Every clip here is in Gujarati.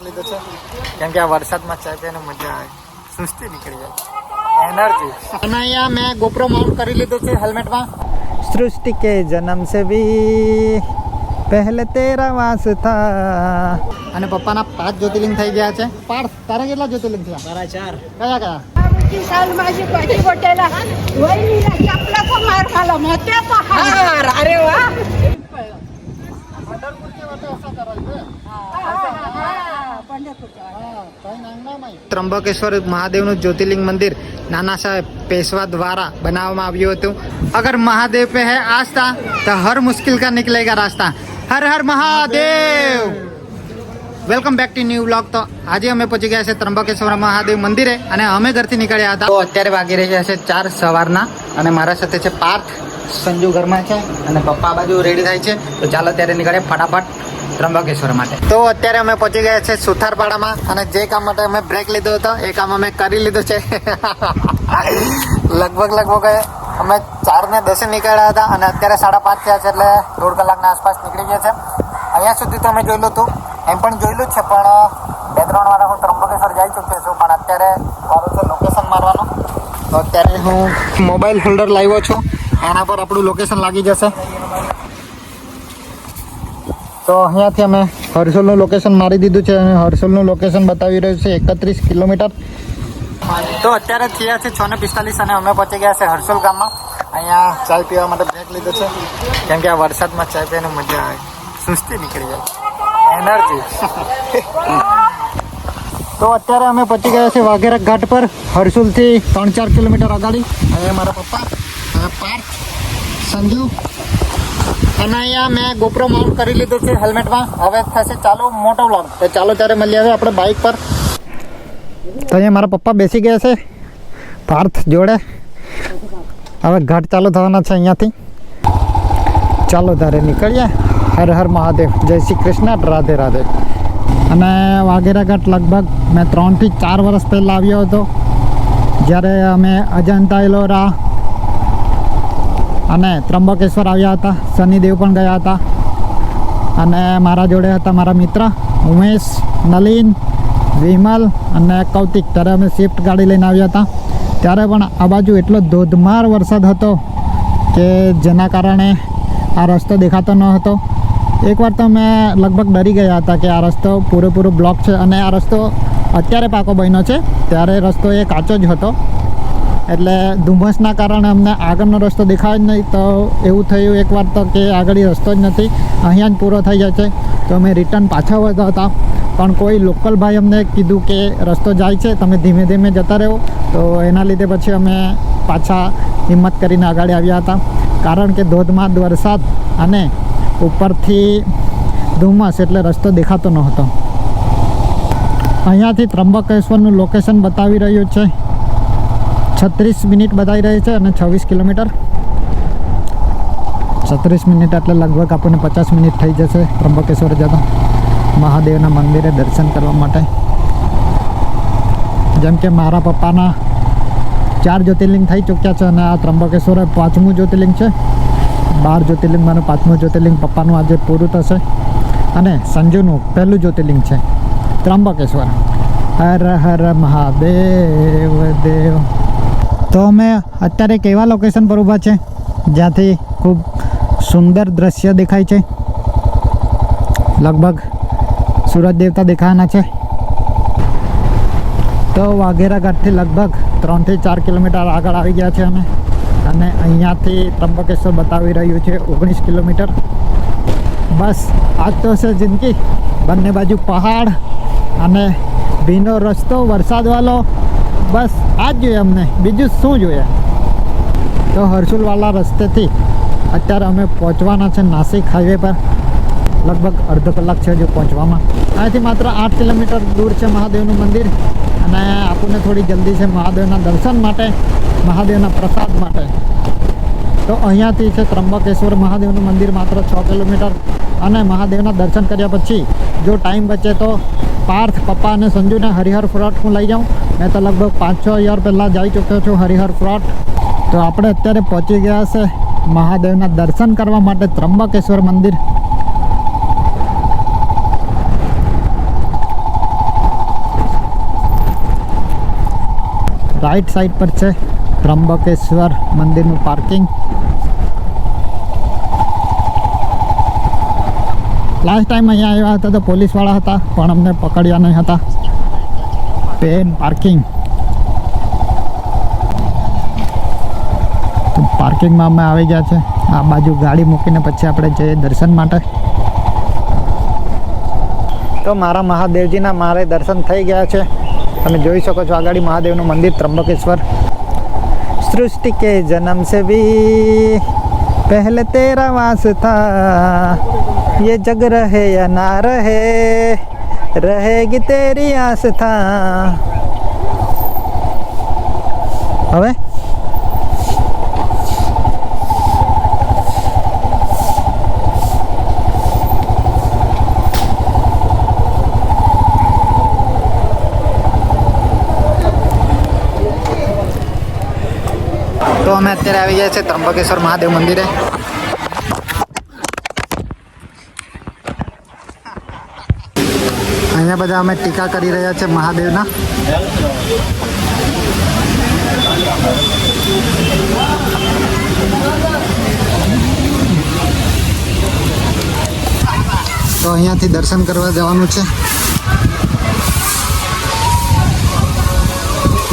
લીધો છે કેમ કે આ વરસાદમાં ચાય પીને મજા આવે, સુસ્તી નીકળી જાય, એનર્જી. અને અહીંયા મેં ગોપ્રો માઉન્ટ કરી લીધો છે હેલ્મેટમાં. સૃષ્ટિ કે જન્મ સે ભી પહેલે તેરા વાસ થા. અને પપ્પાના 5 જ્યોતિર્લિંગ થઈ ગયા છે. પાર્થ, તારા કેટલા જ્યોતિર્લિંગ થયા? મારા 4. કયા કયા? साल माझी पाठी बोटायला वहिनीला आपला तो मार खाला मोत्या तो हार. अरे वा. ત્રંબકેશ્વર મહાદેવનું જ્યોતિર્લિંગ મંદિર નાના સાહેબ પેશવા દ્વારા બનાવવામાં આવ્યું હતું. અગર મહાદેવ पे है आस्था तो हर मुश्किल का निकलेगा रास्ता. हर हर Mahadev. Welcome back to new vlog. તો આજે અમે પહોંચી ગયા છે ત્રંબકેશ્વર મહાદેવ મંદિરે અને અમે ઘરથી નીકળ્યા હતા. તો અત્યારે વાગી રહ્યા છે 4 સવારના અને મારા સાથે છે પાર્થ, સંજુ ઘરમાં છે અને પપ્પા બાજુ રેડી થાય છે. તો ચાલો અત્યારે નીકળે ફટાફટ ત્રંબકેશ્વર માટે. તો અત્યારે અમે પહોંચી ગયા છે સુથારપાડામાં અને જે કામ માટે અમે બ્રેક લીધો હતો એ કામ અમે કરી લીધું છે. લગભગ અમે 4:10 નીકળ્યા હતા અને અત્યારે 5:30 થયા છે, એટલે 1.5 કલાકના આસપાસ નીકળી ગયા છે. અહીંયા સુધી તો અમે જોયેલું હતું, એમ પણ જોયેલું જ છે, પણ 2-3 વાર હું ત્રંબકેશ્વર જઈ ચૂક્યો છું. પણ અત્યારે મારું છે લોકેશન મારવાનું. તો અત્યારે હું મોબાઈલ હોલ્ડર લાવ્યો છું, એના પર આપણું લોકેશન લાગી જશે. તો અહીંયાથી અમે હર્ષોલનું લોકેશન મારી દીધું છે અને હર્ષોલનું લોકેશન બતાવી રહ્યું છે 31 કિલોમીટર. તો અત્યારે થયા છે 6:45 અને અમે પહોંચી ગયા છે હર્ષોલ ગામમાં. અહીંયા ચાય પીવા માટે બ્રેક લીધો છે કેમ કે આ વરસાદમાં ચાય પીને મજા આવે, સુસ્તી નીકળી જાય, એનર્જી. તો અત્યારે અમે પહોંચી ગયા છે વાઘેરા ઘાટ પર, હર્ષુલથી 3-4 કિલોમીટર આગળ. અને મારા પપ્પા અને પાર્થ, સંજુ. અને અહીંયા મેં ગોપ્રો માઉન્ટ કરી લીધું છે હેલ્મેટમાં. હવે થશે ચાલો મોટો વ્લોગ. તો ચાલો ત્યારે મળીએ હવે આપણે બાઇક પર. તો અહીંયા મારા પપ્પા બેસી ગયા છે પાર્થ જોડે. હવે ઘાટ ચાલુ થવાના છે અહીંયાથી. ચાલો ત્યારે નીકળીએ. હર હર મહાદેવ, જય શ્રી કૃષ્ણ, રાધે રાધે. અને વાઘેરા ઘાટ લગભગ મેં 3 થી 4 વર્ષ પહેલાં આવ્યો હતો, જ્યારે અમે અજંતા એલોરા અને ત્રંબકેશ્વર આવ્યા હતા. શનિદેવ પણ ગયા હતા અને મારા જોડે હતા મારા મિત્ર ઉમેશ, નલિન, વિમલ અને કૌતિક. ત્યારે અમે સ્વિફ્ટ ગાડી લઈને આવ્યા હતા. ત્યારે પણ આ બાજુ એટલો ધોધમાર વરસાદ હતો કે જેના કારણે આ રસ્તો દેખાતો ન હતો. એકવાર તો મેં લગભગ ડરી ગયા હતા કે આ રસ્તો પૂરેપૂરો બ્લોક છે. અને આ રસ્તો અત્યારે પાકો બન્યો છે, ત્યારે રસ્તો એ કાચો જ હતો, એટલે ધુમ્મસના કારણે અમને આગળનો રસ્તો દેખાય જ નહીં. તો એવું થયું એકવાર તો કે આગળ રસ્તો જ નથી, અહીંયા જ પૂરો થઈ જાય છે. તો અમે રિટર્ન પાછા વળતા હતા, પણ કોઈ લોકલ ભાઈ અમને કીધું કે રસ્તો જાય છે, તમે ધીમે ધીમે જતા રહો. તો એના લીધે પછી અમે પાછા હિંમત કરીને આગળ આવ્યા હતા, કારણ કે ધોધમાર વરસાદ અને ઉપરથી ધુમ્મસ એટલે રસ્તો દેખાતો ન હતો. અહીંયાથી ત્રંબકેશ્વરનું લોકેશન બતાવી રહ્યું છે 36 મિનિટ બતાવી રહી છે અને 26 કિલોમીટર. 36 મિનિટ એટલે લગભગ આપણને 50 મિનિટ થઈ જશે ત્રંબકેશ્વર જતા મહાદેવના મંદિરે દર્શન કરવા માટે. જેમ કે મારા પપ્પાના 4 જ્યોતિર્લિંગ થઈ ચૂક્યા છે અને આ ત્રંબકેશ્વર 5મું જ્યોતિર્લિંગ છે. 12 જ્યોતિર્લિંગમાંનું 5મું જ્યોતિર્લિંગ પપ્પાનું આજે પૂરું થશે. અને સંજુનું પહેલું જ્યોતિર્લિંગ છે ત્રંબકેશ્વર. હર હર મહાદેવ દેવ. તો અમે અત્યારે એક એવા લોકેશન પર ઊભા છે જ્યાંથી ખૂબ સુંદર દ્રશ્ય દેખાય છે. લગભગ સૂરજ દેવતા દેખાવાના છે. તો વાઘેરા ઘાટથી લગભગ 3 થી 4 કિલોમીટર આગળ આવી ગયા છે અમે. અને અહીંયાથી ત્રંબકેશ્વર બતાવી રહ્યું છે 19 કિલોમીટર. બસ આજ તો છે જિંદગી. બંને બાજુ પહાડ અને ભીનો રસ્તો વરસાદવાળો. બસ આ જ જોઈએ અમને, બીજું શું જોઈએ. તો હર્ષુલવાળા રસ્તેથી અત્યારે અમે પહોંચવાના છે નાસિક હાઈવે પર. લગભગ અડધો કલાક છે હજુ પહોંચવામાં. અહીંથી માત્ર 8 કિલોમીટર દૂર છે મહાદેવનું મંદિર. અને આપણને થોડી જલ્દી છે મહાદેવના દર્શન માટે, મહાદેવના પ્રસાદ માટે. તો અહીંયાથી છે ત્રંબકેશ્વર મહાદેવનું મંદિર માત્ર 6 કિલોમીટર. અને મહાદેવના દર્શન કર્યા પછી જો ટાઈમ બચે તો પાર્થ, પપ્પા અને સંજુને હરિહર ફ્રોટ હું લઈ જાઉં. મેં તો લગભગ 5-6 યર પહેલાં જઈ ચૂક્યો છું હરિહર ફ્રોટ. તો આપણે અત્યારે પહોંચી ગયા છે મહાદેવના દર્શન કરવા માટે ત્રંબકેશ્વર મંદિર. રાઈટ સાઈડ પર છે ત્રંબકેશ્વર મંદિરનું પાર્કિંગ. લાસ્ટ ટાઈમ અહીંયા આવ્યા હતા તો પોલીસવાળા હતા પણ અમને પકડ્યા નહીં હતા. Pen parking. તો પાર્કિંગમાં અમે આવી ગયા છે. આ બાજુ ગાડી મૂકીને પછી આપણે જઈએ દર્શન માટે. તો મારા મહાદેવજીના મારે દર્શન થઈ ગયા છે. તમે જોઈ શકો છો આગળ મહાદેવનું મંદિર ત્રંબકેશ્વર. सृष्टि के जन्म से भी पहले तेरा वास था, ये जग रहे या ना रहे, रहेगी तेरी आस्था. હવે તો અમે અત્યારે આવી ગયા છે ત્રંબકેશ્વર મહાદેવ મંદિરે. અહીંયા બધા અમે ટીકા કરી રહ્યા છે મહાદેવના. તો અહીંયાથી દર્શન કરવા જવાનું છે.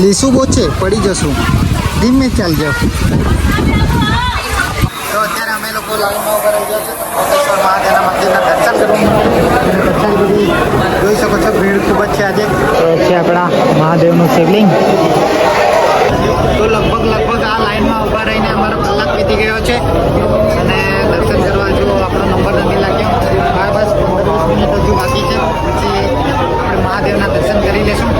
લીસું બહુ છે, પડી જશું, ધીમે ચાલજો. તો અત્યારે અમે લોકો લાઈનમાં ઉભા રહી ગયા છે ત્રંબકેશ્વર મહાદેવના મંદિરના દર્શન કરવા. જોઈ શકો છો ભીડ ખૂબ જ છે આજે. તો છે આપણા મહાદેવનું શિવલિંગ. તો લગભગ આ લાઈનમાં ઉભા રહીને અમારો કલાક વીતી ગયો છે અને દર્શન કરવા જો આપણો નંબર નથી લાગ્યો. બસ 15-20 મિનિટ હજુ બાકી છે, પછી આપણે મહાદેવના દર્શન કરી લઈશું.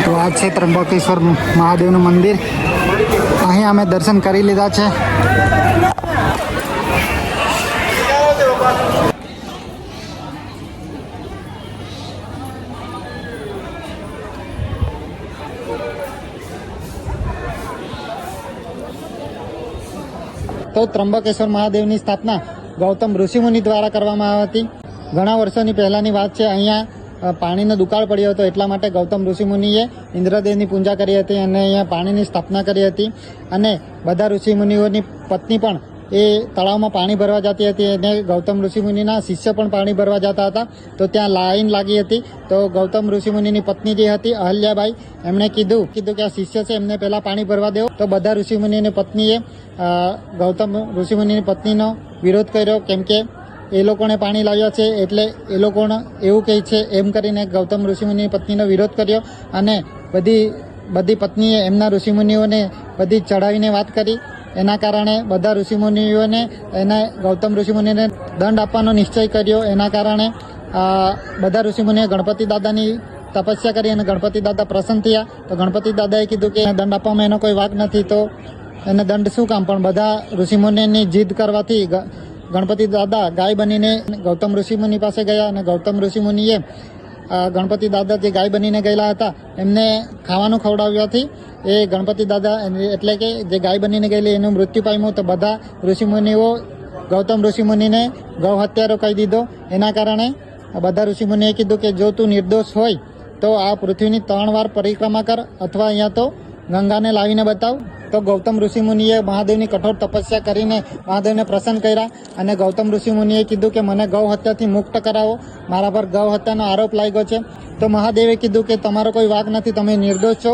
તો આ છે ત્રંબકેશ્વર મહાદેવનું મંદિર. અહીં અમે દર્શન કરી લીધા છે. તો ત્રંબકેશ્વર મહાદેવની સ્થાપના ગૌતમ ઋષિમુનિ દ્વારા કરવામાં આવી હતી. ઘણા વર્ષોની પહેલાંની વાત છે. અહીંયા પાણીનો દુકાળ પડ્યો હતો, એટલા માટે ગૌતમ ઋષિમુનિએ ઇન્દ્રદેવની પૂજા કરી હતી અને અહીંયા પાણીની સ્થાપના કરી હતી. અને બધા ઋષિમુનિઓની પત્ની પણ એ તળાવમાં પાણી ભરવા જતી હતી અને ગૌતમ ઋષિમુનિના શિષ્ય પણ પાણી ભરવા જતા હતા. તો ત્યાં લાઈન લાગી હતી. તો ગૌતમ ઋષિમુનિની પત્ની જે હતી અહલ્યાબાઈ, એમણે કીધું કે આ શિષ્ય છે એમને પહેલાં પાણી ભરવા દેવો. તો બધા ઋષિમુનિની પત્નીએ ગૌતમ ઋષિમુનિની પત્નીનો વિરોધ કર્યો, કેમ કે એ લોકોને પાણી લાવ્યા છે એટલે એ લોકોને એવું કહે છે એમ કરીને ગૌતમ ઋષિમુનિની પત્નીનો વિરોધ કર્યો. અને બધી પત્નીએ એમના ઋષિમુનિઓને બધી ચડાવીને વાત કરી. એના કારણે બધા ઋષિમુનિઓને ગૌતમ ઋષિમુનિને દંડ આપવાનો નિશ્ચય કર્યો. એના કારણે બધા ઋષિમુનિએ ગણપતિ દાદાની તપસ્યા કરી અને ગણપતિ દાદા પ્રસન્ન થયા. તો ગણપતિ દાદાએ કીધું કે દંડ આપવામાં એનો કોઈ વાંક નથી, તો એને દંડ શું કામ. પણ બધા ઋષિમુનિની જીદ કરવાથી ગણપતિ દાદા ગાય બનીને ગૌતમ ઋષિમુનિ પાસે ગયા અને ગૌતમ ઋષિમુનિએ ગણપતિ દાદા જે ગાય બનીને ગયેલા હતા એમને ખાવાનું ખવડાવ્યાથી એ ગણપતિ દાદા એટલે કે જે ગાય બનીને ગયેલી એનું મૃત્યુ પામ્યું. તો બધા ઋષિમુનિઓ ગૌતમ ઋષિમુનિને ગૌ હત્યારો કહી દીધો. એના કારણે બધા ઋષિમુનિએ કીધું કે જો તું નિર્દોષ હોય તો આ પૃથ્વીની 3 વાર પરિક્રમા કર અથવા અહીંયા તો ગંગાને લાવીને બતાવ. તો ગૌતમ ઋષિમુનિએ મહાદેવની કઠોર તપસ્યા કરીને મહાદેવને પ્રસન્ન કર્યા અને ગૌતમ ઋષિમુનિએ કીધું કે મને ગૌ હત્યાથી મુક્ત કરાવો, મારા પર ગૌ હત્યાનો આરોપ લાગ્યો છે. તો મહાદેવે કીધું કે તમારો કોઈ વાંક નથી, તમે નિર્દોષ છો.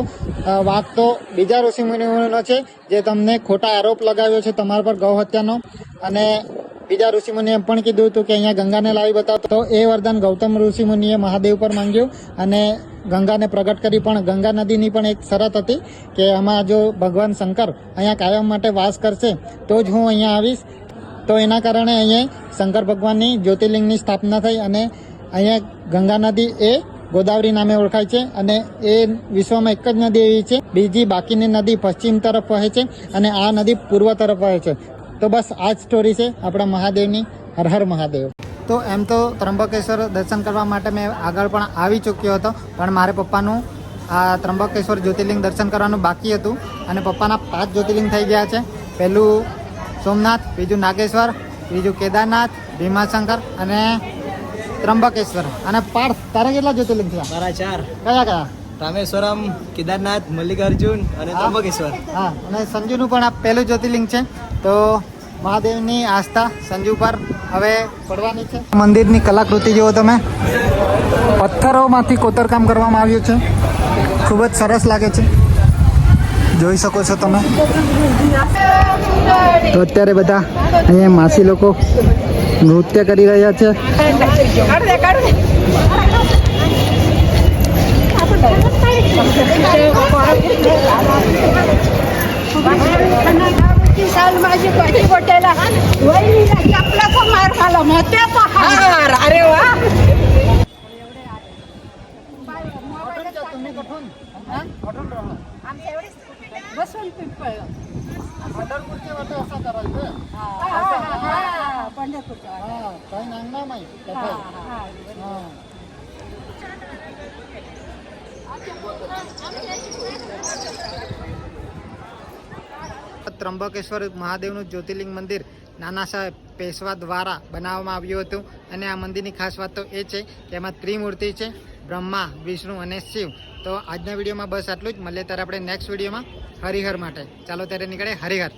વાંક તો બીજા ઋષિમુનિઓનો છે જે તમને ખોટા આરોપ લગાવ્યો છે તમારા પર ગૌ હત્યાનો. અને બીજા ઋષિમુનિએ એમ પણ કીધું હતું કે અહીંયા ગંગાને લાવી બતાવો. તો એ વરદાન ગૌતમ ઋષિમુનિએ મહાદેવ પર માંગ્યું અને ગંગાને પ્રગટ કરી. પણ ગંગા નદીની પણ એક શરત હતી કે આમાં જો ભગવાન શંકર અહીંયા કાયમ માટે વાસ કરશે તો જ હું અહીંયા આવીશ. તો એના કારણે અહીંયા શંકર ભગવાનની જ્યોતિર્લિંગની સ્થાપના થઈ અને અહીંયા ગંગા નદી એ ગોદાવરી નામે ઓળખાય છે. અને એ વિશ્વમાં એક જ નદી એવી છે, બીજી બાકીની નદી પશ્ચિમ તરફ વહે છે અને આ નદી પૂર્વ તરફ વહે છે. તો બસ આ જ સ્ટોરી છે આપણા મહાદેવની. હર હર મહાદેવ. તો એમ તો ત્રંબકેશ્વર દર્શન કરવા માટે મેં આગળ પણ આવી ચૂક્યો હતો, પણ મારે પપ્પાનું આ ત્રંબકેશ્વર જ્યોતિર્લિંગ દર્શન કરવાનું બાકી હતું અને પપ્પાના 5 જ્યોતિર્લિંગ થઈ ગયા છે. પહેલું સોમનાથ, બીજું નાગેશ્વર, ત્રીજું કેદારનાથ, ભીમાશંકર અને ત્રંબકેશ્વર. અને પાર્થ તારે કેટલા જ્યોતિર્લિંગ થયા? મારા 4 કયા કયા? રામેશ્વરમ, કેદારનાથ, મલ્લિકાર્જુન અને ત્રંબકેશ્વર. હા, અને સંજુનું પણ આ પહેલું જ્યોતિર્લિંગ છે. તો મહાદેવની આસ્થા સંજુ પર હવે પડવાની છે. મંદિરની કલાકૃતિ જુઓ તમે, પથ્થરોમાંથી કોતરકામ કરવામાં આવ્યું છે. ખૂબ જ સરસ લાગે છે, જોઈ શકો છો તમે. તો અત્યારે બધા અહીંયા માસી લોકો નૃત્ય કરી રહ્યા છે. साल माझी पाठी बोटायला वहिनीला चपलाचा मार खाला मोत्याचा हार. अरे वा. बसून पिंपळ पंढरपूरच्या ત્રંબકેશ્વર મહાદેવનું જ્યોતિર્લિંગ મંદિર નાના સાહેબ પેશવા દ્વારા બનાવવામાં આવ્યું હતું. અને આ મંદિરની ખાસ વાત તો એ છે કે એમાં ત્રિમૂર્તિ છે, બ્રહ્મા, વિષ્ણુ અને શિવ. તો આજના વિડીયોમાં બસ આટલું જ. મળીએ ત્યારે આપણે નેક્સ્ટ વિડીયોમાં હરિહર માટે. ચાલો ત્યારે નીકળે હરિહર.